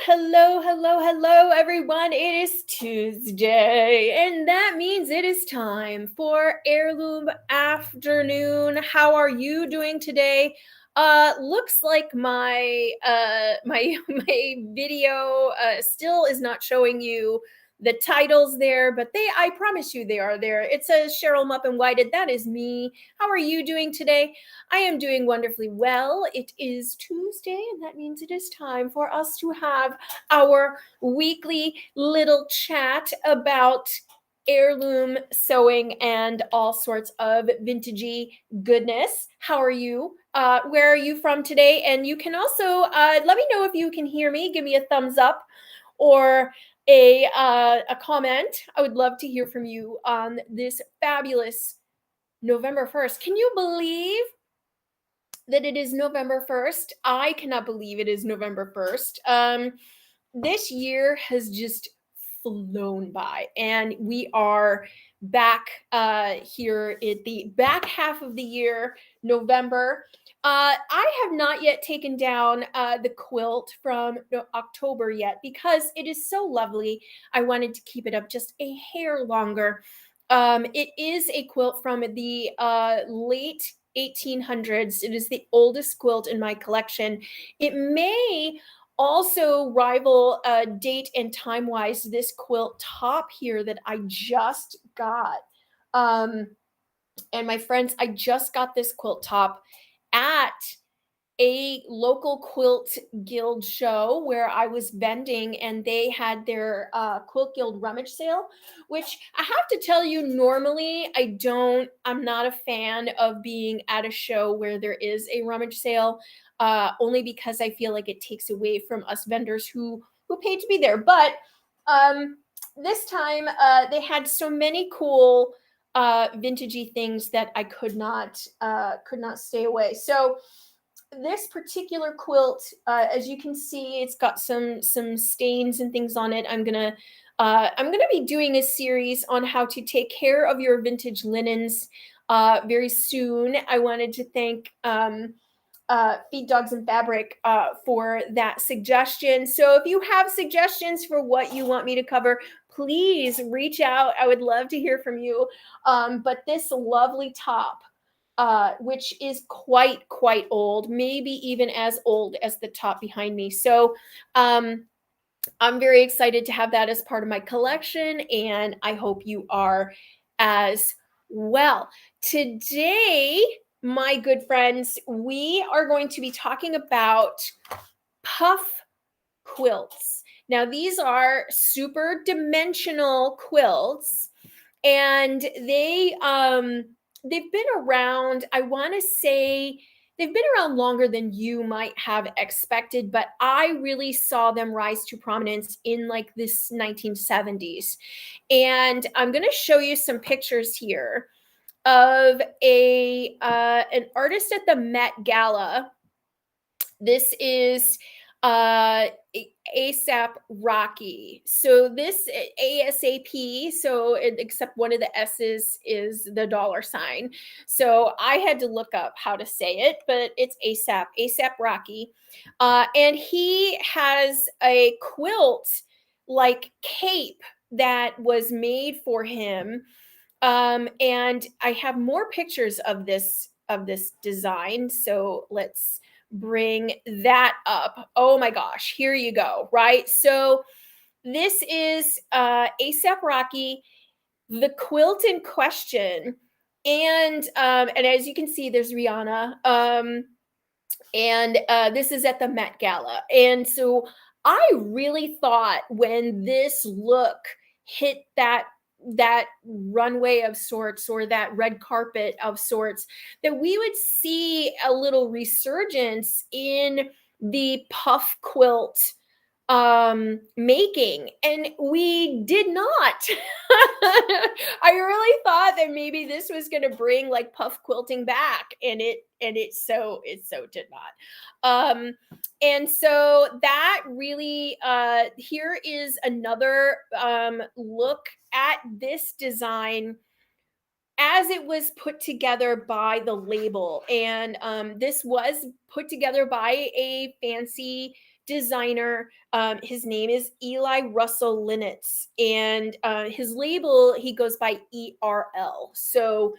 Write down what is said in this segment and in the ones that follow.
Hello, everyone. It is Tuesday, and that means it is time for Heirloom Afternoon. How are you doing today? Looks like my video still is not showing you the titles there, but I promise you they are there. It says Cheryl Muppin Whited. That is me. How are you doing today? I am doing wonderfully well. It is Tuesday, and that means it is time for us to have our weekly little chat about heirloom sewing and all sorts of vintagey goodness. How are you? Where are you from today? And you can also let me know if you can hear me. Give me a thumbs up or a comment. I would love to hear from you on this fabulous November 1st. Can you believe that it is November 1st? I cannot believe it is November 1st. This year has just flown by, and we are back here at the back half of the year, November. I have not yet taken down the quilt from October yet because it is so lovely. I wanted to keep it up just a hair longer. It is a quilt from the late 1800s. It is the oldest quilt in my collection. It may also rival date and time wise this quilt top here that I just got. And my friends, I just got this quilt top at a local quilt guild show where I was vending, and they had their quilt guild rummage sale, which I have to tell you, normally I'm not a fan of being at a show where there is a rummage sale, only because I feel like it takes away from us vendors who paid to be there. But this time they had so many cool vintagey things that I could not stay away. So this particular quilt, as you can see, it's got some stains and things on it. I'm gonna be doing a series on how to take care of your vintage linens very soon. I wanted to thank Feed Dogs and Fabric for that suggestion. So if you have suggestions for what you want me to cover, please reach out. I would love to hear from you. But this lovely top, which is quite old, maybe even as old as the top behind me. So I'm very excited to have that as part of my collection, and I hope you are as well. Today, my good friends, we are going to be talking about puff quilts. Now, these are super dimensional quilts, and they've been around, I want to say they've been around longer than you might have expected, but I really saw them rise to prominence in like this 1970s. And I'm going to show you some pictures here of an artist at the Met Gala. This is ASAP Rocky. So this ASAP, except one of the S's is the dollar sign. So I had to look up how to say it, but it's ASAP Rocky. And he has a quilt like cape that was made for him. And I have more pictures of this design. So let's bring that up. Oh my gosh, here you go, right? So this is ASAP Rocky, the quilt in question. And as you can see, there's Rihanna. And this is at the Met Gala. And so I really thought when this look hit that runway of sorts, or that red carpet of sorts, that we would see a little resurgence in the puff quilt making, and we did not. I really thought that maybe this was going to bring like puff quilting back, and it so did not. And so that really here is another look at this design as it was put together by the label. And this was put together by a fancy designer. His name is Eli Russell Linitz, and his label, he goes by ERL. So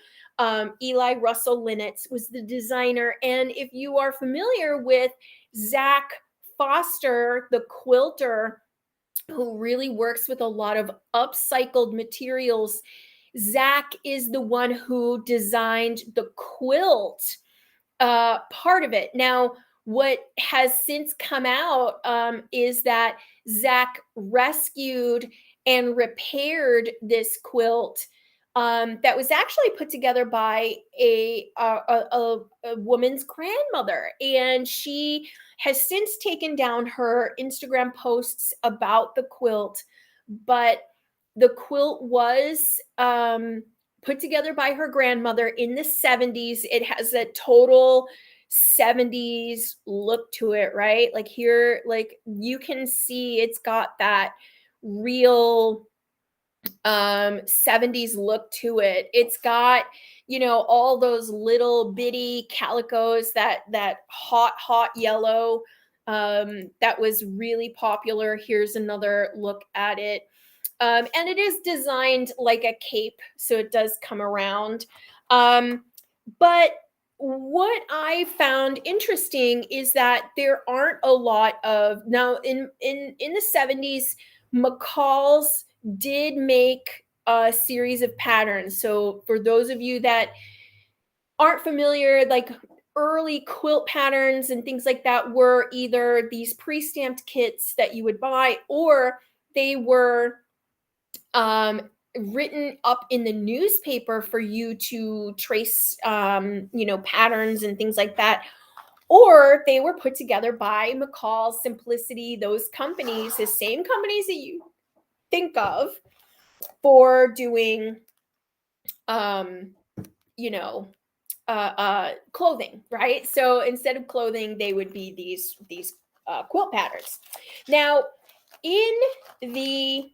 Eli Russell Linitz was the designer. And if you are familiar with Zach Foster, the quilter, who really works with a lot of upcycled materials, Zach is the one who designed the quilt part of it. Now, what has since come out is that Zach rescued and repaired this quilt that was actually put together by a woman's grandmother, and she has since taken down her Instagram posts about the quilt. But the quilt was put together by her grandmother in the 70s. It has a total 70s look to it, right? Like here, like you can see it's got that real 70s look to it. It's got, all those little bitty calicos, that hot yellow that was really popular. Here's another look at it. And it is designed like a cape, so it does come around. But what I found interesting is that there aren't a lot of, now in the 70s, McCall's did make a series of patterns. So for those of you that aren't familiar, like early quilt patterns and things like that were either these pre-stamped kits that you would buy, or they were written up in the newspaper for you to trace, patterns and things like that. Or they were put together by McCall, Simplicity, those companies, the same companies that you think of for doing, you know, clothing, right? So instead of clothing, they would be these quilt patterns. Now, in the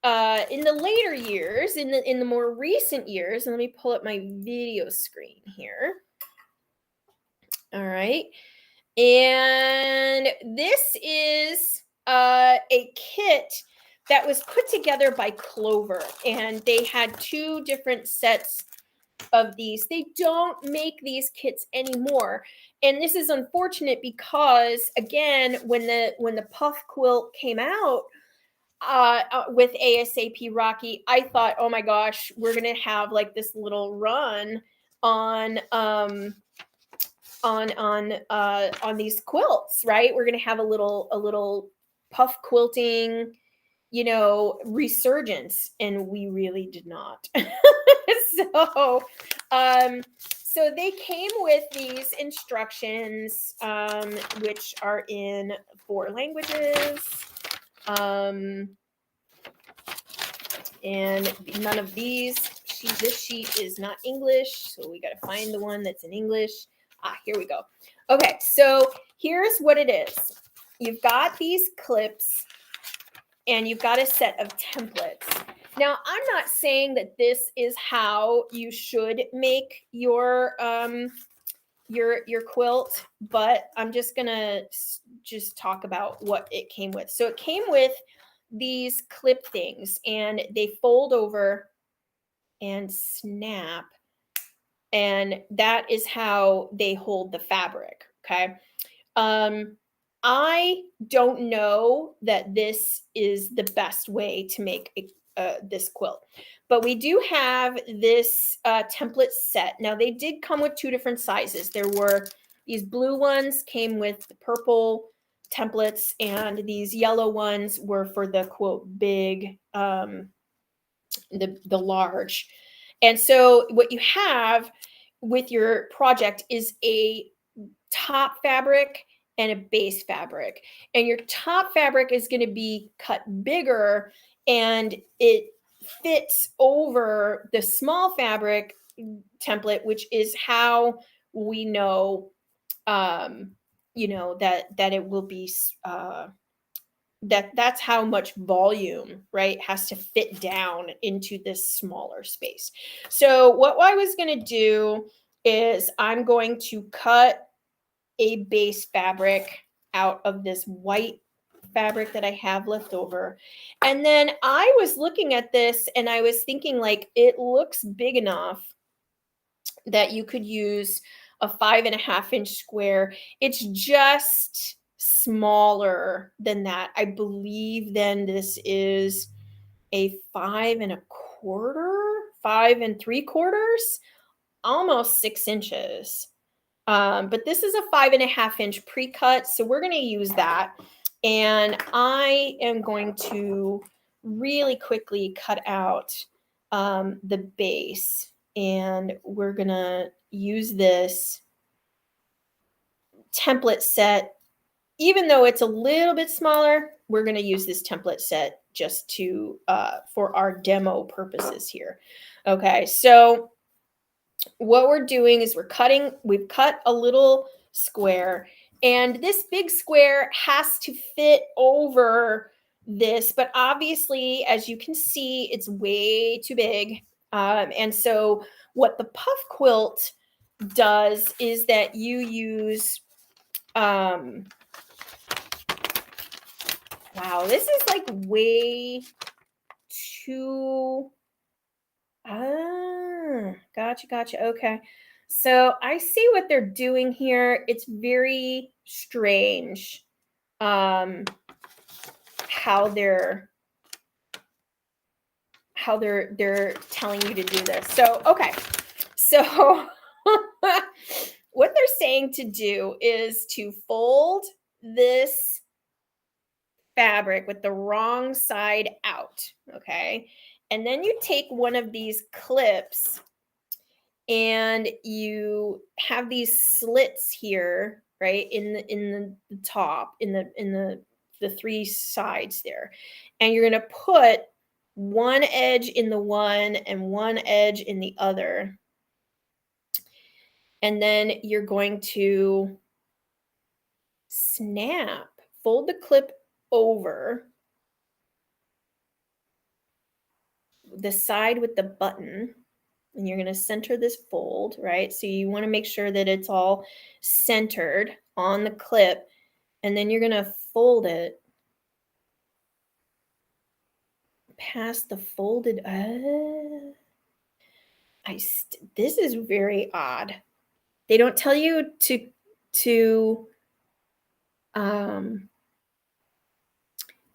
later years, in the more recent years, and let me pull up my video screen here. All right. And this is a kit that was put together by Clover, and they had two different sets of these. They don't make these kits anymore, and this is unfortunate because, again, when the puff quilt came out with ASAP Rocky, I thought, oh my gosh, we're gonna have like this little run on on these quilts, right? We're gonna have a little puff quilting, resurgence, and we really did not. so so they came with these instructions, which are in 4 languages, and none of these. This sheet is not English, so we got to find the one that's in English. Here we go. Okay, so here's what it is. You've got these clips, and you've got a set of templates. Now, I'm not saying that this is how you should make your quilt, but I'm just gonna talk about what it came with. So it came with these clip things, and they fold over and snap, and that is how they hold the fabric. Okay. I don't know that this is the best way to make this quilt, but we do have this template set. Now, they did come with 2 different sizes. There were these blue ones came with the purple templates, and these yellow ones were for the quote big, the large. And so what you have with your project is a top fabric and a base fabric. And your top fabric is going to be cut bigger, and it fits over the small fabric template, which is how we know, that it will be, that's how much volume, right, has to fit down into this smaller space. So what I was going to do is I'm going to cut a base fabric out of this white fabric that I have left over. And then I was looking at this and I was thinking, like, it looks big enough that you could use a 5.5 inch square. It's just smaller than that. I believe then this is a 5 1/4, 5 3/4, almost 6 inches. But this is a 5.5 inch pre-cut, so we're going to use that. And I am going to really quickly cut out the base, and we're going to use this template set. Even though it's a little bit smaller, we're going to use this template set just to for our demo purposes here. Okay, so what we're doing is we've cut a little square, and this big square has to fit over this, but obviously, as you can see, it's way too big. And so what the puff quilt does is that you use, wow, this is like way too, gotcha. Okay. So I see what they're doing here. It's very strange how they're telling you to do this. So, okay. So what they're saying to do is to fold this fabric with the wrong side out, okay? And then you take one of these clips and you have these slits here, right? In the top, in the three sides there. And you're going to put one edge in the one and one edge in the other. And then you're going to fold the clip over the side with the button, and you're going to center this fold, right? So you want to make sure that it's all centered on the clip, and then you're going to fold it past the folded. This is very odd. They don't tell you to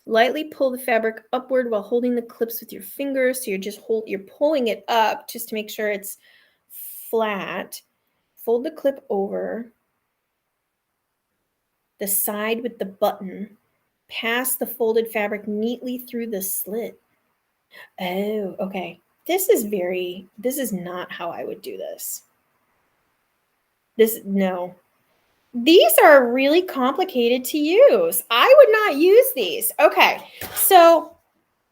lightly pull the fabric upward while holding the clips with your fingers. So you're pulling it up just to make sure it's flat. Fold the clip over the side with the button, pass the folded fabric neatly through the slit. Oh, okay. This is not how I would do this. No. These are really complicated to use. I would not use these. Okay, so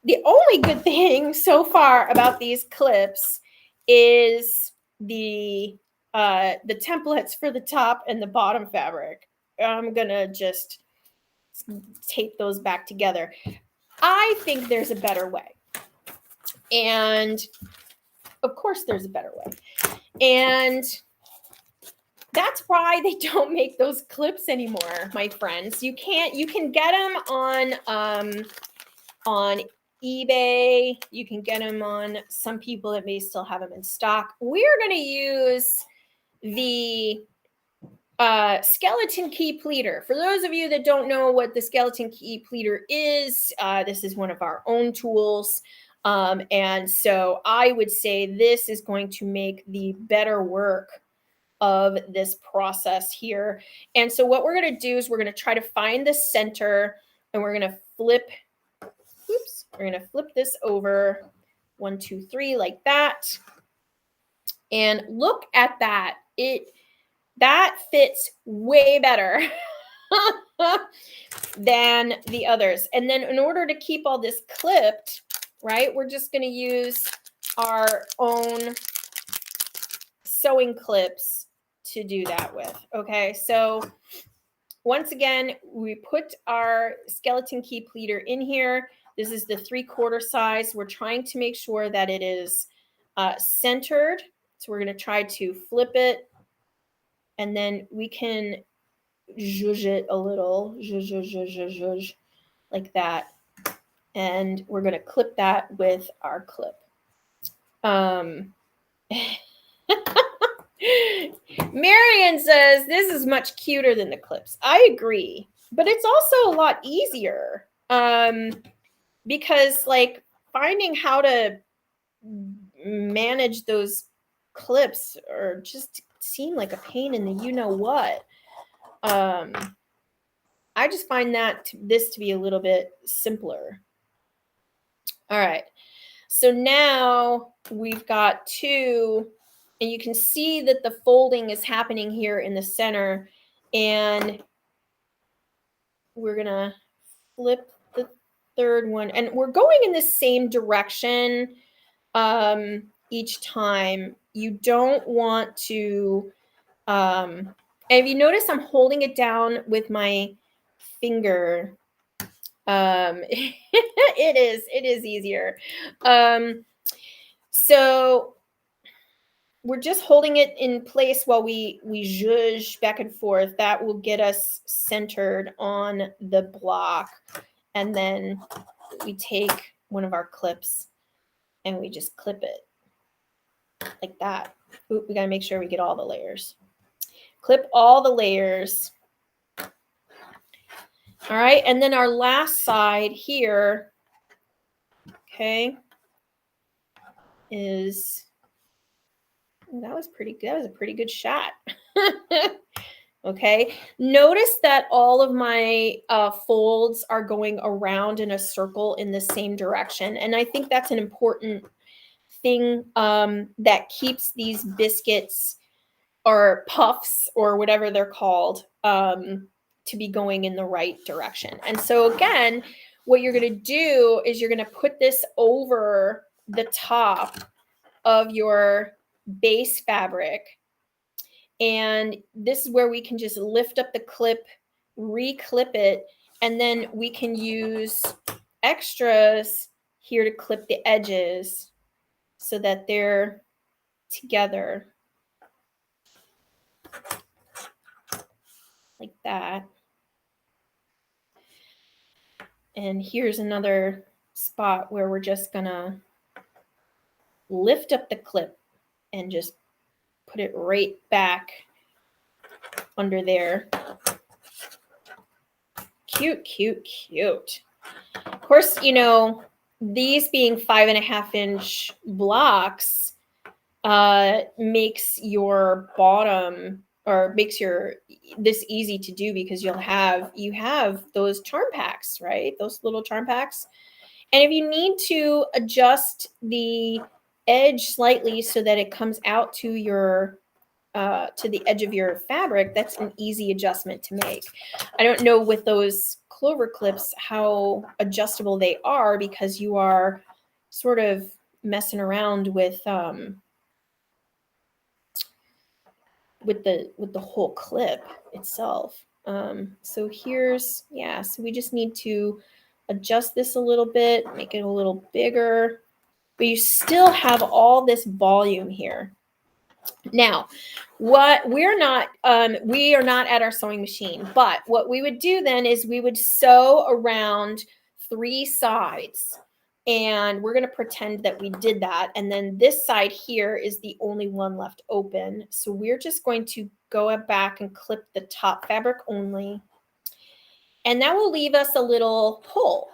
the only good thing so far about these clips is the templates for the top and the bottom fabric. I'm gonna just tape those back together. I think there's a better way, and of course there's a better way, and that's why they don't make those clips anymore, my friends. You can get them on eBay. You can get them on some people that may still have them in stock. We're going to use the skeleton key pleater. For those of you that don't know what the skeleton key pleater is, this is one of our own tools. And so I would say this is going to make the better work of this process here. And so what we're going to do is we're going to try to find the center, and we're going to flip this over 1, 2, 3 like that. And look at that. That fits way better than the others. And then in order to keep all this clipped, right, we're just going to use our own sewing clips to do that with. Okay, so once again, we put our skeleton key pleater in here. This is the 3/4 size. We're trying to make sure that it is centered. So we're going to try to flip it, and then we can zhuzh it a little, zhuzh, zhuzh, zhuzh, zhuzh, zhuzh, like that. And we're going to clip that with our clip. Marion says this is much cuter than the clips. I agree, but it's also a lot easier because like finding how to manage those clips or just seem like a pain in the you know what. I just find this to be a little bit simpler. All right. So now we've got two, and you can see that the folding is happening here in the center, and we're going to flip the third one, and we're going in the same direction each time. You don't want to, and if you notice, I'm holding it down with my finger. It is easier. So we're just holding it in place while we zhuzh back and forth. That will get us centered on the block. And then we take one of our clips and we just clip it like that. Ooh, we got to make sure we get all the layers. Clip all the layers. All right, and then our last side here, okay, is, that was pretty good. That was a pretty good shot. Okay, notice that all of my folds are going around in a circle in the same direction. And I think that's an important thing that keeps these biscuits or puffs or whatever they're called to be going in the right direction. And so again, what you're going to do is you're going to put this over the top of your base fabric. And this is where we can just lift up the clip, re-clip it, and then we can use extras here to clip the edges so that they're together like that. And here's another spot where we're just gonna lift up the clip and just put it right back under there. Cute, cute, cute. Of course, you know, these being 5.5-inch blocks makes your bottom, or makes this easy to do because you have those charm packs, right? Those little charm packs. And if you need to adjust the edge slightly so that it comes out to your to the edge of your fabric, that's an easy adjustment to make. I don't know with those clover clips how adjustable they are because you are sort of messing around with the whole clip itself. So here's, yeah, so we just need to adjust this a little bit, make it a little bigger, but you still have all this volume here. Now, what we are not at our sewing machine, but what we would do then is we would sew around 3 sides, and we're going to pretend that we did that. And then this side here is the only one left open. So we're just going to go back and clip the top fabric only. And that will leave us a little hole.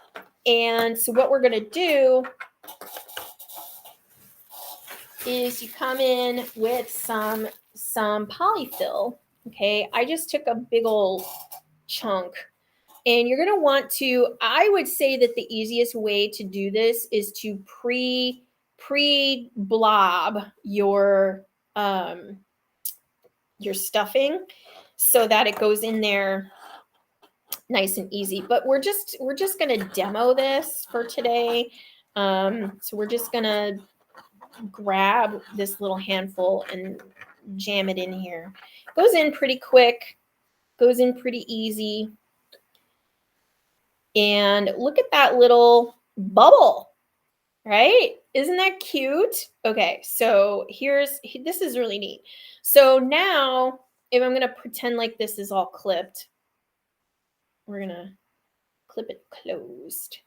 And so what we're going to do is you come in with some polyfill. Okay, I just took a big old chunk, and you're going to want to, I would say that the easiest way to do this is to pre-blob your stuffing so that it goes in there nice and easy. But we're just going to demo this for today. So we're just going to grab this little handful and jam it in here. Goes in pretty quick, goes in pretty easy. And look at that little bubble, right? Isn't that cute? Okay, so this is really neat. So now if I'm going to pretend like this is all clipped, we're gonna clip it closed.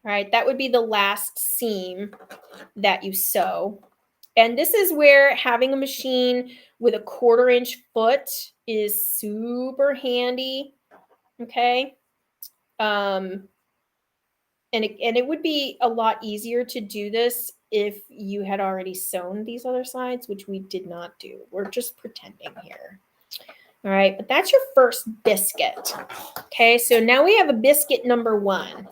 All right, that would be the last seam that you sew. And this is where having a machine with a 1/4 inch foot is super handy. Okay. Um, and it would be a lot easier to do this if you had already sewn these other sides, which we did not do. We're just pretending here. All right, but that's your first biscuit. Okay, so now we have a biscuit number 1.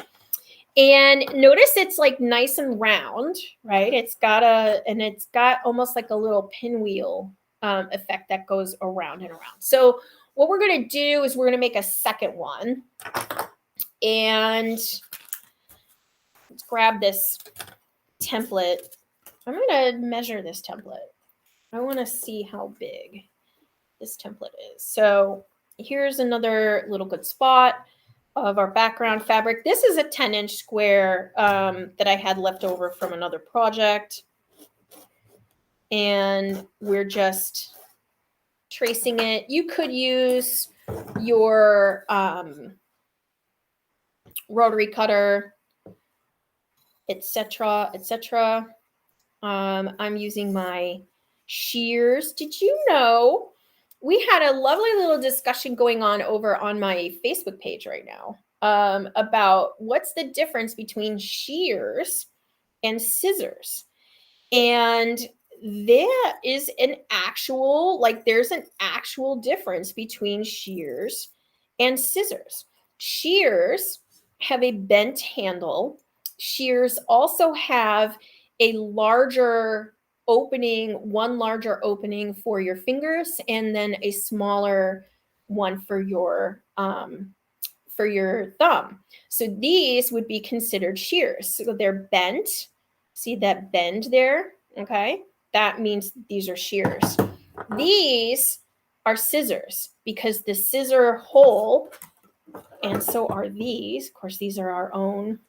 And notice it's like nice and round, right? It's got almost like a little pinwheel effect that goes around and around. So what we're going to do is we're going to make a second one. And let's grab this template. I'm going to measure this template. I want to see how big this template is. So here's another little good spot of our background fabric. This is a 10-inch square that I had left over from another project. And we're just tracing it. You could use your rotary cutter, etc., etc. I'm using my shears. Did you know we had a lovely little discussion going on over on my Facebook page right now about what's the difference between shears and scissors? And there is there's an actual difference between shears and scissors. Shears have a bent handle. Shears also have a larger one larger opening for your fingers, and then a smaller one for your thumb. So these would be considered shears. So they're bent. See that bend there? Okay. That means these are shears. These are scissors because the scissor hole, and so are these. Of course, these are our own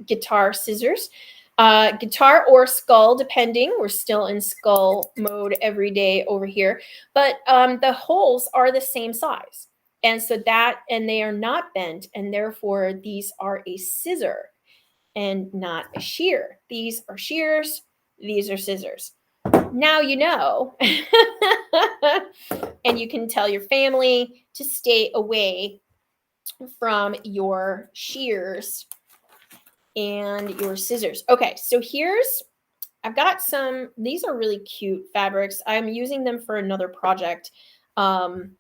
guitar scissors. Guitar or skull, depending. We're still in skull mode every day over here. But the holes are the same size. And so and they are not bent, and therefore these are a scissor and not a shear. These are shears, these are scissors. Now you know. And you can tell your family to stay away from your shears and your scissors. Okay, so I've got these are really cute fabrics. I'm using them for another project. And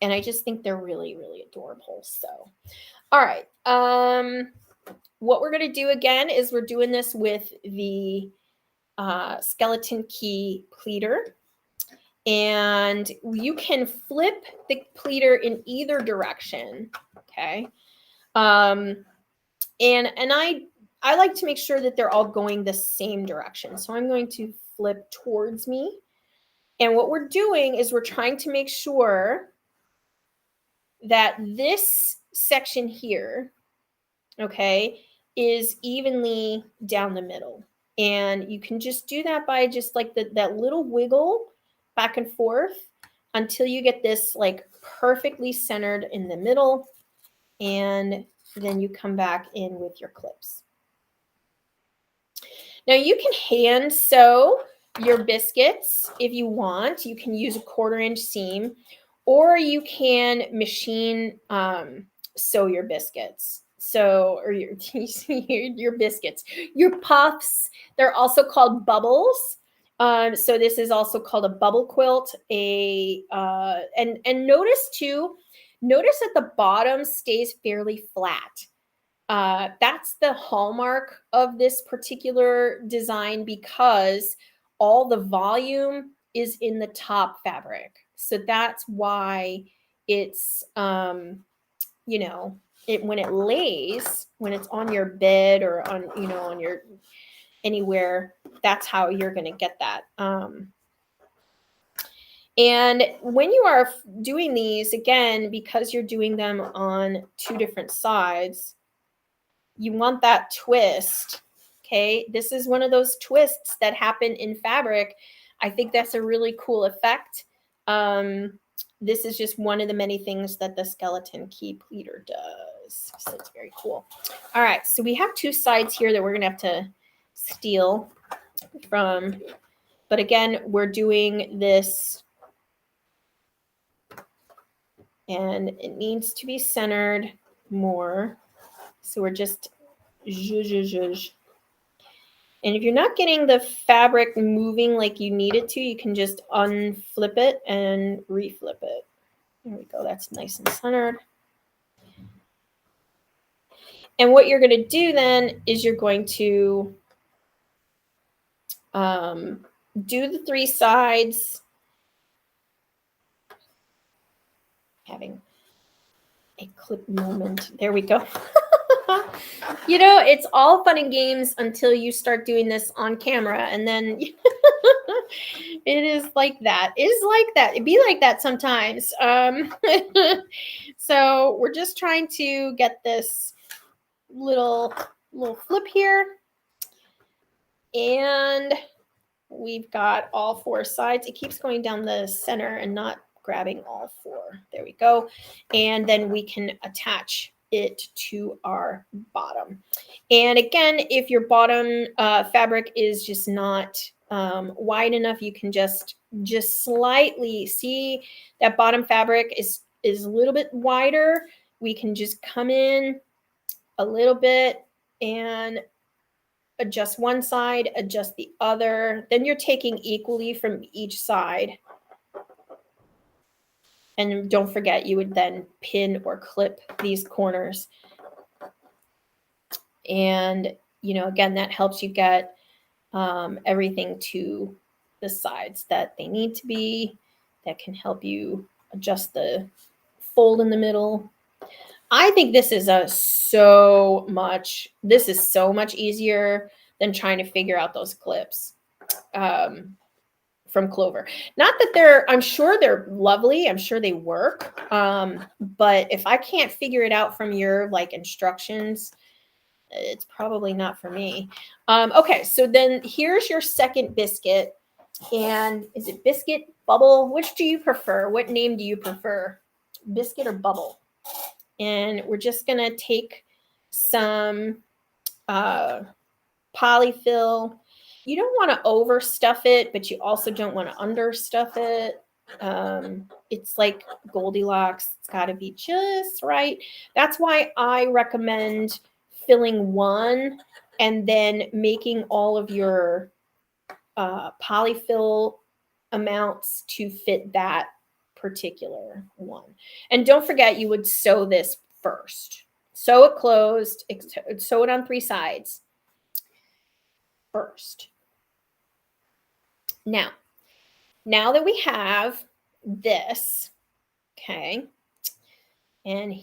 I just think they're really, really adorable. So, all right. What we're going to do again is we're doing this with the skeleton key pleater. And you can flip the pleater in either direction. Okay. And I like to make sure that they're all going the same direction. So I'm going to flip towards me. And what we're doing is we're trying to make sure that this section here, okay, is evenly down the middle. And you can just do that by just like that little wiggle back and forth until you get this like perfectly centered in the middle. And then you come back in with your clips. Now you can hand sew your biscuits if you want. You can use a 1/4 inch seam, or you can machine sew your biscuits. So, or your biscuits, your puffs. They're also called bubbles. So this is also called a bubble quilt. And notice too. Notice that the bottom stays fairly flat. That's the hallmark of this particular design because all the volume is in the top fabric. So that's why it's, when it lays, when it's on your bed or on your anywhere, that's how you're going to get that. And when you are doing these, again, because you're doing them on 2 different sides, you want that twist. Okay. This is one of those twists that happen in fabric. I think that's a really cool effect. this is just one of the many things that the skeleton key pleater does. So it's very cool. All right, so we have two sides here that we're gonna have to steal from, but again, we're doing this and it needs to be centered more. So we're just zhuzh. And if you're not getting the fabric moving like you need it to, you can just unflip it and reflip it. There we go. That's nice and centered. And what you're going to do then is you're going to do the three sides. Having a clip moment. There we go. You know, it's all fun and games until you start doing this on camera, and then it is like that. It is like that. It'd be like that sometimes. So we're just trying to get this little flip here, and we've got all four sides. It keeps going down the center and not grabbing all four. There we go. And then we can attach it to our bottom. And again, if your bottom fabric is just not wide enough, you can just slightly see that bottom fabric is a little bit wider. We can just come in a little bit and adjust one side, adjust the other. Then you're taking equally from each side. And don't forget, you would then pin or clip these corners. And, you know, again, that helps you get everything to the sides that they need to be. That can help you adjust the fold in the middle. I think this is so much easier than trying to figure out those clips from Clover. Not that I'm sure they're lovely. I'm sure they work. But if I can't figure it out from your like instructions, it's probably not for me. Okay, so then here's your second biscuit. And is it biscuit, bubble? Which do you prefer? What name do you prefer? Biscuit or bubble? And we're just going to take some polyfill. You don't want to overstuff it, but you also don't want to understuff it. It's like Goldilocks. It's got to be just right. That's why I recommend filling one and then making all of your polyfill amounts to fit that particular one. And don't forget, you would sew this first. Sew it closed, sew it on three sides first. Now that we have this, okay, and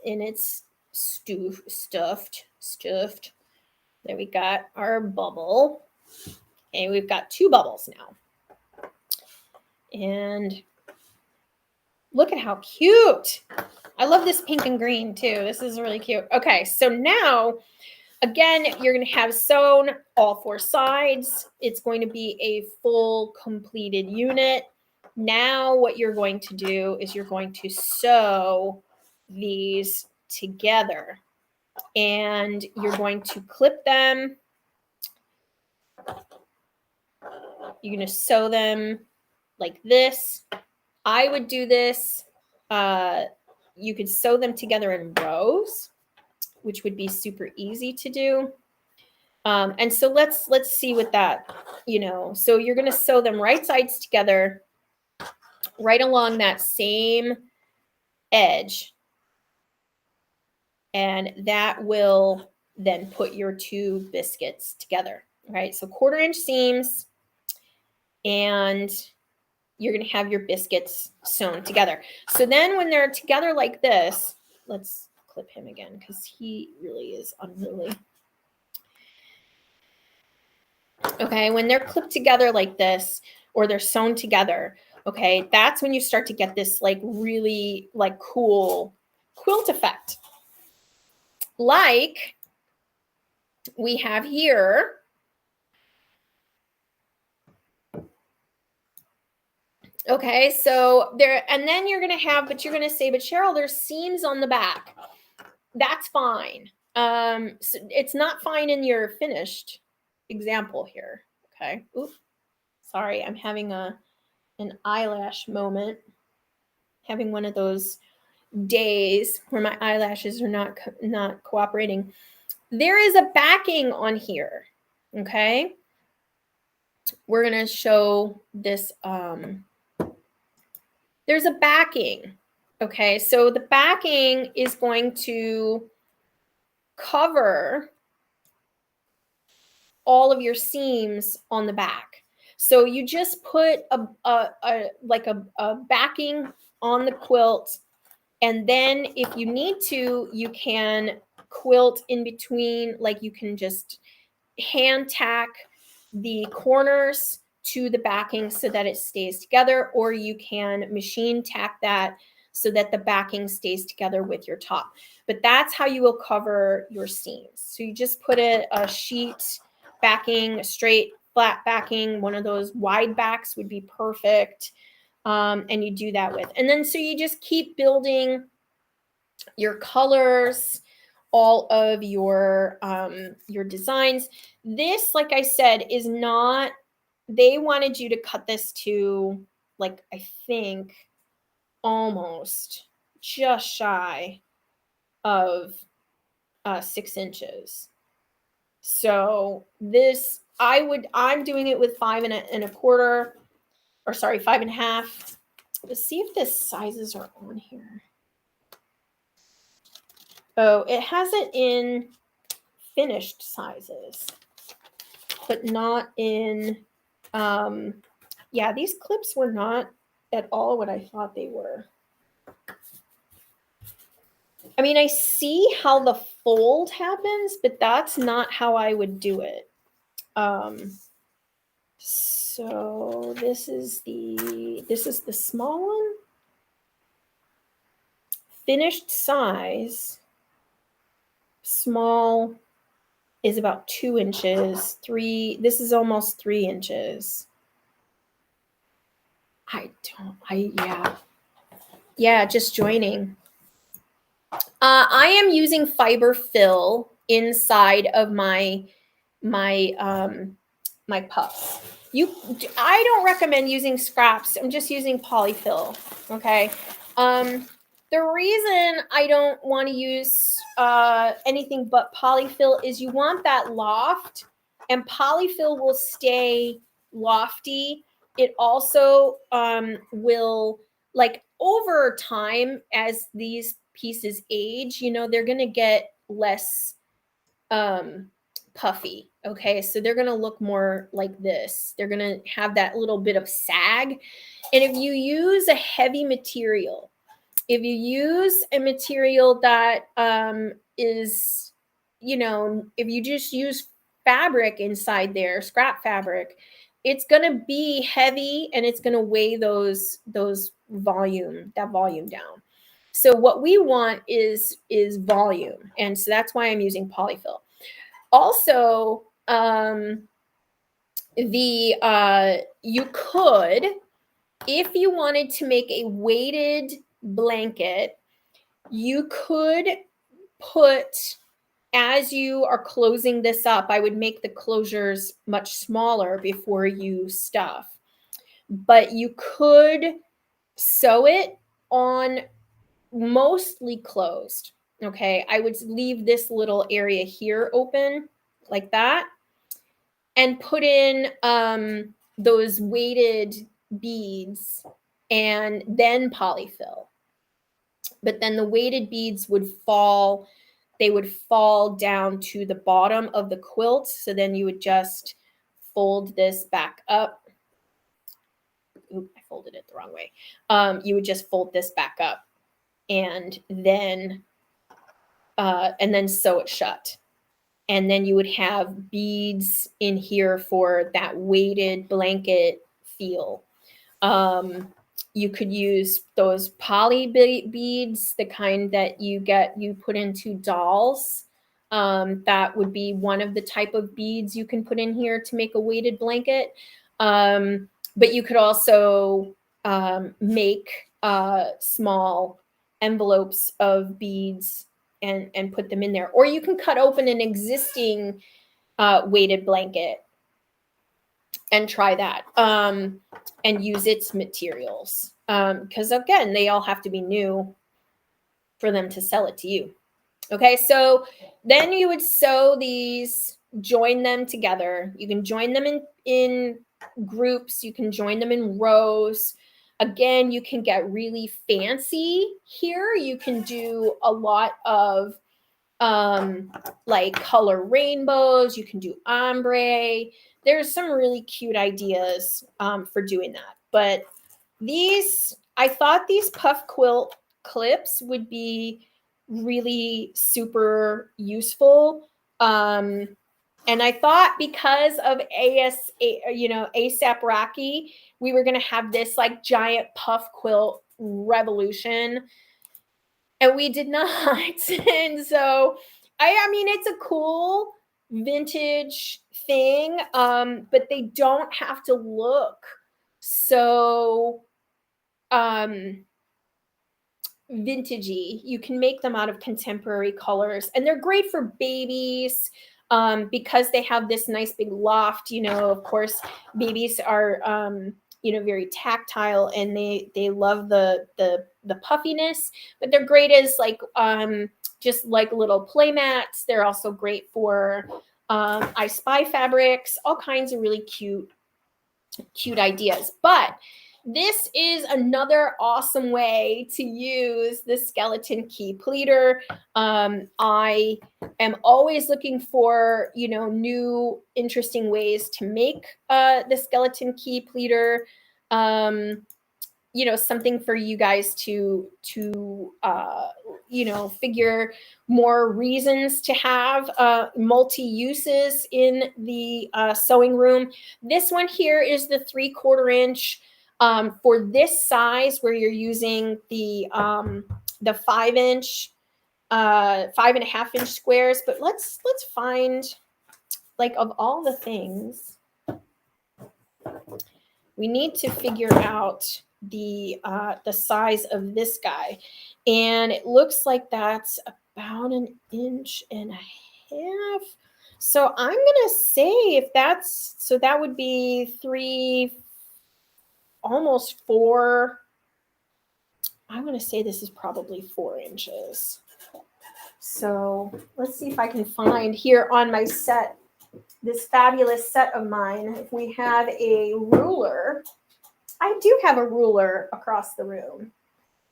it's stuffed, there we got our bubble, and we've got two bubbles now. And look at how cute. I love this pink and green too. This is really cute. Okay, so now, again, you're going to have sewn all four sides. It's going to be a full completed unit. Now what you're going to do is you're going to sew these together. And you're going to clip them. You're going to sew them like this. I would do this. You could sew them together in rows, which would be super easy to do. And so let's see what that, you know, so you're going to sew them right sides together, right along that same edge. And that will then put your two biscuits together, right? So 1/4 inch seams, and you're going to have your biscuits sewn together. So then when they're together like this, let's clip him again because he really is unruly. Okay, when they're clipped together like this, or they're sewn together, okay, that's when you start to get this like really like cool quilt effect. Like we have here. Okay, so there, and then you're gonna have, but you're gonna say, but Cheryl, there's seams on the back. That's fine. So it's not fine in your finished example here. Okay. Oops. Sorry, I'm having an eyelash moment. Having one of those days where my eyelashes are not cooperating. There is a backing on here. Okay. We're gonna show this. There's a backing. Okay, so the backing is going to cover all of your seams on the back. So you just put a backing on the quilt, and then if you need to, you can quilt in between, like you can just hand tack the corners to the backing so that it stays together, or you can machine tack that so that the backing stays together with your top. But that's how you will cover your seams. So you just put a sheet backing, a straight flat backing, one of those wide backs would be perfect. And you do that with. And then so you just keep building your colors, all of your designs. This, like I said, is not, they wanted you to cut this to, like, I think almost just shy of 6 inches. So this, I'm doing it with 5 1/4, or sorry, 5 1/2. Let's see if the sizes are on here. Oh, it has it in finished sizes, but not in, yeah, these clips were not at all what I thought they were. I mean, I see how the fold happens, but that's not how I would do it. So this is the small one. Finished size, small is about 2 inches. This is almost 3 inches. Yeah, just joining. I am using fiber fill inside of my puffs. I don't recommend using scraps. I'm just using polyfill. Okay. The reason I don't want to use anything but polyfill is you want that loft, and polyfill will stay lofty. It also will, like, over time as these pieces age, they're going to get less puffy. Okay, so they're going to look more like this. They're going to have that little bit of sag. And if you use a heavy material, if you use a material that is, if you just use fabric inside there, scrap fabric, it's going to be heavy and it's going to weigh that volume down. So what we want is volume, and so that's why I'm using polyfill. Also, you could, if you wanted to make a weighted blanket, you could put, as you are closing this up, I would make the closures much smaller before you stuff, but you could sew it on mostly closed. Okay, I would leave this little area here open like that and put in those weighted beads and then polyfill. But then the weighted beads would fall, they would fall down to the bottom of the quilt. So then you would just fold this back up. Oop, I folded it the wrong way. You would just fold this back up and then sew it shut. And then you would have beads in here for that weighted blanket feel. You could use those poly beads, the kind that you put into dolls. That would be one of the type of beads you can put in here to make a weighted blanket. But you could also make small envelopes of beads and put them in there. Or you can cut open an existing weighted blanket and try that, and use its materials. Because again, they all have to be new for them to sell it to you. Okay, so then you would sew these, join them together. You can join them in groups, you can join them in rows. Again, you can get really fancy here. You can do a lot of like color rainbows, you can do ombre. There's some really cute ideas for doing that. But I thought these puff quilt clips would be really super useful. And I thought because of ASAP Rocky, we were going to have this like giant puff quilt revolution. And we did not. And so I mean, it's a cool vintage thing, but they don't have to look so vintagey. You can make them out of contemporary colors, and they're great for babies because they have this nice big loft. Of course, babies are very tactile, and they love the puffiness, but they're great as like just like little play mats. They're also great for I Spy fabrics, all kinds of really cute ideas. But this is another awesome way to use the skeleton key pleater. I am always looking for, new interesting ways to make the skeleton key pleater. Something for you guys to figure more reasons to have multi uses in the sewing room. This one here is the 3/4 inch. For this size, where you're using the 5-inch, 5.5-inch squares. But let's find, like, of all the things, we need to figure out the size of this guy, and it looks like that's about 1.5 inches. So I'm gonna say, if that's, so that would be 3, almost 4. I want to say this is probably 4 inches. So let's see if I can find here on my set, this fabulous set of mine, if we have a ruler. I do have a ruler across the room,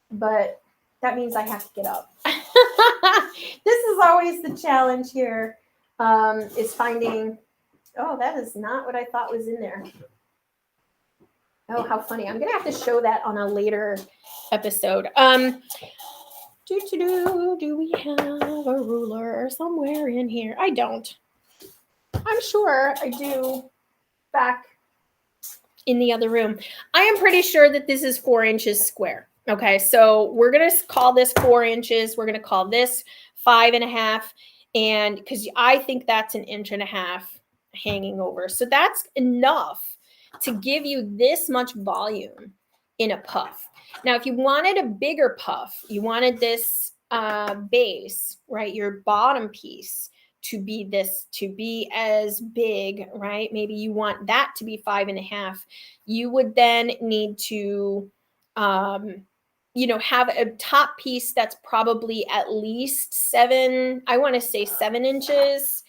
but that means I have to get up. This is always the challenge here, is finding, oh, that is not what I thought was in there. Oh, how funny. I'm going to have to show that on a later episode. Do we have a ruler somewhere in here? I don't. I'm sure I do back in the other room. I am pretty sure that this is 4 inches square. Okay, so we're going to call this 4 inches. We're going to call this 5.5. And because I think that's 1.5 inches hanging over. So that's enough to give you this much volume in a puff. Now, if you wanted a bigger puff, you wanted this base, right, your bottom piece to be as big, right? Maybe you want that to be 5.5. You would then need to, have a top piece that's probably at least 7 inches.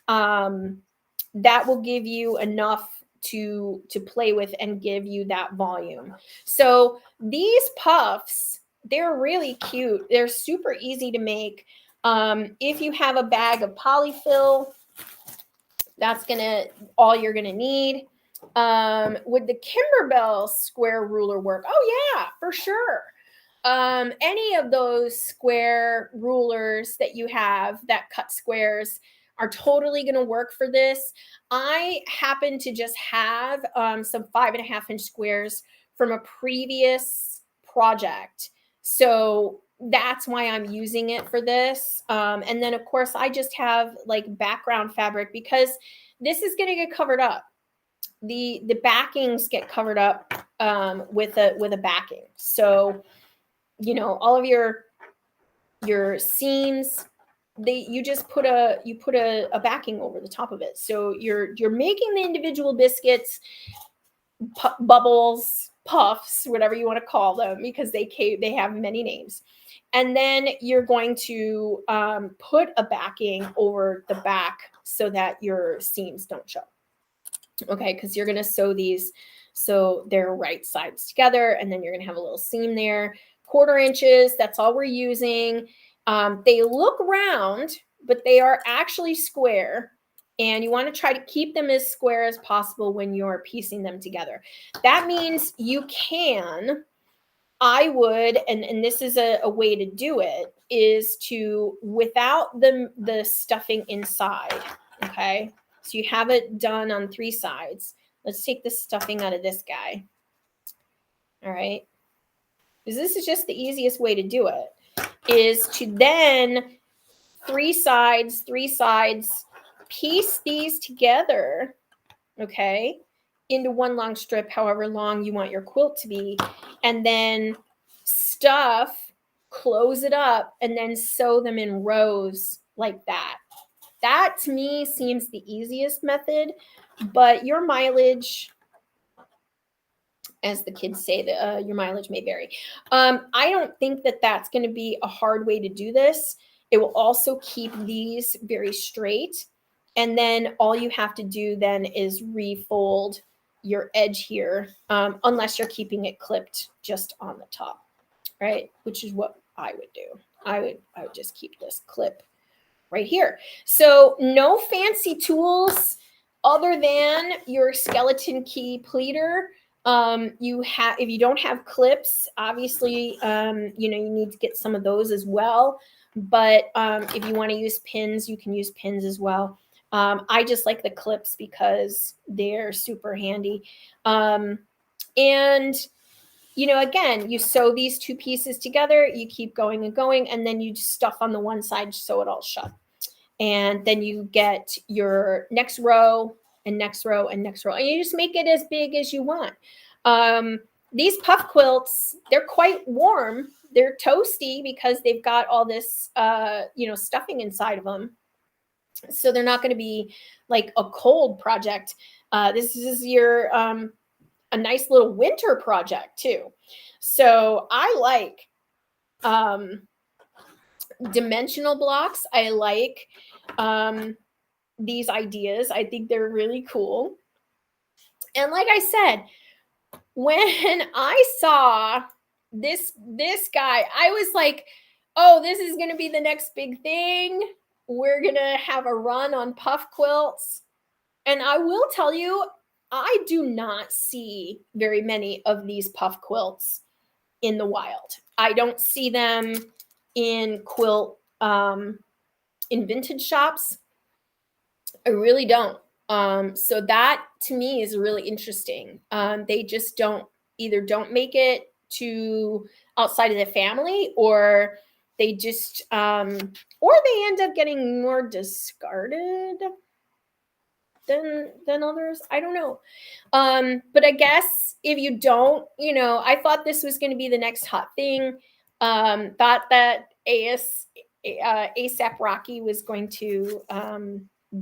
That will give you enough to play with and give you that volume. So these puffs, they're really cute. They're super easy to make. If you have a bag of polyfill, that's all you're gonna need. Would the Kimberbell square ruler work? Oh yeah, for sure. Any of those square rulers that you have that cut squares are totally going to work for this. I happen to just have some 5.5-inch squares from a previous project. So that's why I'm using it for this. And then, of course, I just have like background fabric because this is going to get covered up. The backings get covered up with a backing. So, you know, all of your seams, you just put a backing over the top of it. So you're making the individual biscuits, bubbles, puffs, whatever you want to call them, because they have many names. And then you're going to put a backing over the back so that your seams don't show. Okay, because you're going to sew these so they're right sides together, and then you're going to have a little seam there. 1/4 inches, that's all we're using. They look round, but they are actually square. And you want to try to keep them as square as possible when you're piecing them together. That means you can, I would, and this is a way to do it, is to, without the stuffing inside, okay? So you have it done on 3 sides. Let's take the stuffing out of this guy. All right. Because this is just the easiest way to do it, is to then 3 sides, piece these together, okay, into one long strip, however long you want your quilt to be, and then stuff, close it up, and then sew them in rows like that. That to me seems the easiest method, but your mileage, as the kids say, your mileage may vary. I don't think that that's going to be a hard way to do this. It will also keep these very straight. And then all you have to do then is refold your edge here, unless you're keeping it clipped just on the top, right? Which is what I would do. I would just keep this clip right here. So no fancy tools other than your skeleton key pleater. If you don't have clips, obviously, you need to get some of those as well. But if you want to use pins, you can use pins as well. I just like the clips because they're super handy. And again, you sew these 2 pieces together, you keep going and going, and then you just stuff on the one side, sew it all shut. And then you get your next row and next row and next row, and you just make it as big as you want. These puff quilts, they're quite warm. They're toasty because they've got all this, stuffing inside of them. So they're not going to be like a cold project. This is your a nice little winter project too. So I like dimensional blocks. I like these ideas. I think they're really cool. And like I said, when I saw this guy, I was like, oh, this is going to be the next big thing. We're going to have a run on puff quilts. And I will tell you, I do not see very many of these puff quilts in the wild. I don't see them in in vintage shops. I really don't. So that to me is really interesting. They just either don't make it to outside of the family, or they just or they end up getting more discarded than others. I don't know. But I guess if you don't, I thought this was going to be the next hot thing. Thought that ASAP Rocky was going to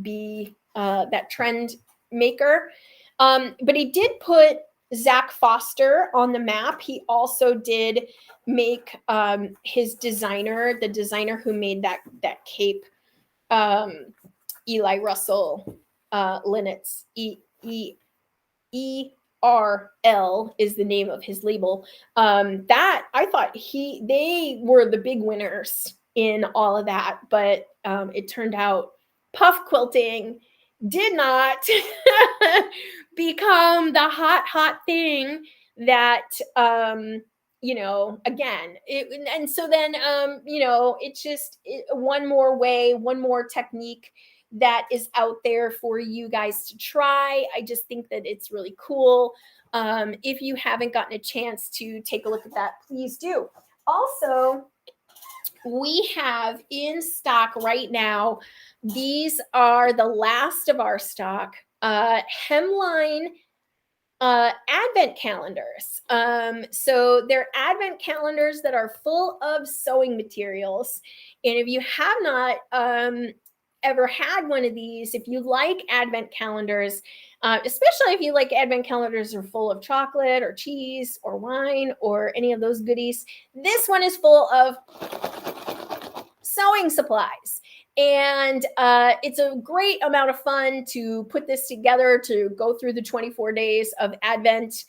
be that trend maker. But he did put Zach Foster on the map. He also did make his designer, the designer who made that cape, Eli Russell Linnets, ERL is the name of his label. That I thought they were the big winners in all of that, but it turned out puff quilting did not become the hot thing that again, and so then it's just one more way, one more technique that is out there for you guys to try. I just think that it's really cool. If you haven't gotten a chance to take a look at that, please do. Also, we have in stock right now, these are the last of our stock, hemline Advent calendars. So they're advent calendars that are full of sewing materials. And if you have not ever had one of these, if you like advent calendars, especially if you like advent calendars are full of chocolate or cheese or wine or any of those goodies, this one is full of sewing supplies. And it's a great amount of fun to put this together to go through the 24 days of Advent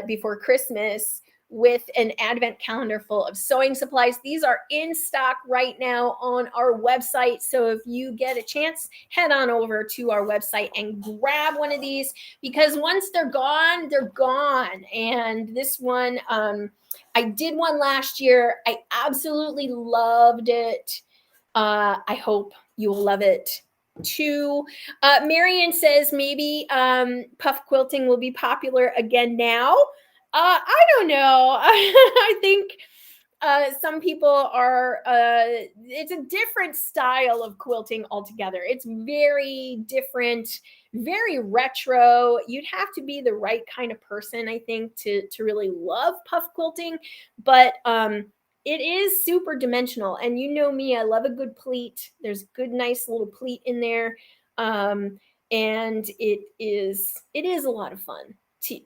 before Christmas with an Advent calendar full of sewing supplies. These are in stock right now on our website. So if you get a chance, head on over to our website and grab one of these because once they're gone, they're gone. And this one, I did one last year. I absolutely loved it. I hope you'll love it too. Marion says maybe puff quilting will be popular again now. I don't know. I think some people are, it's a different style of quilting altogether. It's very different, very retro. You'd have to be the right kind of person, I think, to really love puff quilting. But it is super dimensional. And you know me, I love a good pleat. There's good, nice little pleat in there. And it is a lot of fun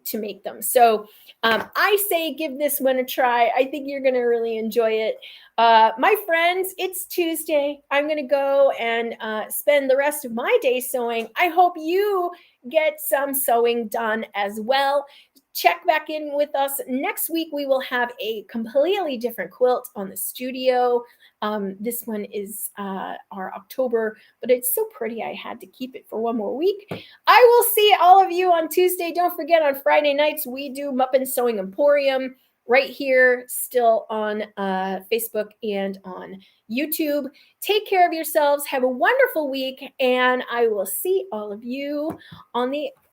to make them. So I say give this one a try. I think you're going to really enjoy it. My friends, it's Tuesday. I'm going to go and spend the rest of my day sewing. I hope you get some sewing done as well. Check back in with us next week. We will have a completely different quilt on the studio. This one is our October, but it's so pretty. I had to keep it for one more week. I will see all of you on Tuesday. Don't forget on Friday nights, we do Muppin Sewing Emporium right here, still on Facebook and on YouTube. Take care of yourselves. Have a wonderful week, and I will see all of you on the